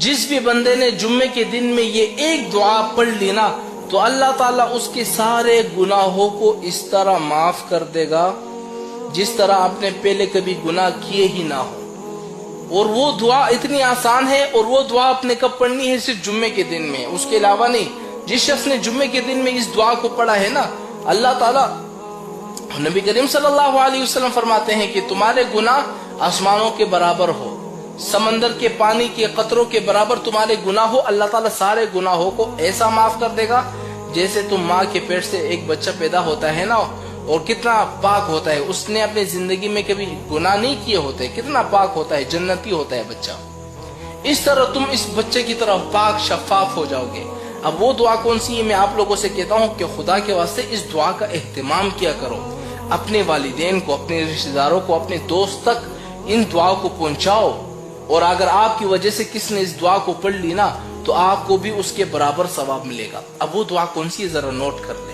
جس بھی بندے نے جمعے کے دن میں یہ ایک دعا پڑھ لی نا تو اللہ تعالیٰ اس کے سارے گناہوں کو اس طرح معاف کر دے گا جس طرح آپ نے پہلے کبھی گناہ کیے ہی نہ ہو. اور وہ دعا اتنی آسان ہے، اور وہ دعا آپ نے کب پڑھنی ہے؟ صرف جمعے کے دن میں، اس کے علاوہ نہیں. جس شخص نے جمعے کے دن میں اس دعا کو پڑھا ہے نا، اللہ تعالیٰ، نبی کریم صلی اللہ علیہ وسلم فرماتے ہیں کہ تمہارے گناہ آسمانوں کے برابر ہو، سمندر کے پانی کے قطروں کے برابر تمہارے گناہ ہو، اللہ تعالیٰ سارے گناہوں کو ایسا معاف کر دے گا جیسے تم ماں کے پیٹ سے ایک بچہ پیدا ہوتا ہے نا، اور کتنا پاک ہوتا ہے، اس نے اپنی زندگی میں کبھی گناہ نہیں کیے ہوتے، کتنا پاک ہوتا ہے، جنتی ہوتا ہے بچہ. اس طرح تم اس بچے کی طرح پاک شفاف ہو جاؤ گے. اب وہ دعا کون سی ہے؟ میں آپ لوگوں سے کہتا ہوں کہ خدا کے واسطے اس دعا کا اہتمام کیا کرو، اپنے والدین کو، اپنے رشتہ داروں کو، اپنے دوست تک ان دعا کو پہنچاؤ. اور اگر آپ کی وجہ سے کس نے اس دعا کو پڑھ لی نا تو آپ کو بھی اس کے برابر ثواب ملے گا. اب وہ دعا کون سی ہے ذرا نوٹ کر لیں.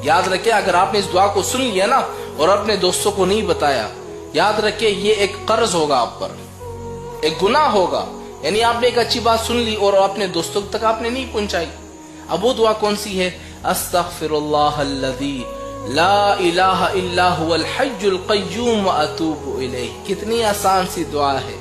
یاد رکھیں، اگر آپ نے اس دعا کو سن لیا نا اور اپنے دوستوں کو نہیں بتایا، یاد رکھیں یہ ایک قرض ہوگا آپ پر، ایک گناہ ہوگا. یعنی آپ نے ایک اچھی بات سن لی اور اپنے دوستوں تک آپ نے نہیں پہنچائی. اب وہ دعا کون سی ہے؟ استغفر اللہ الذی لا الہ الا هو الحی القیوم واتوب الیہ. کتنی آسان سی دعا ہے.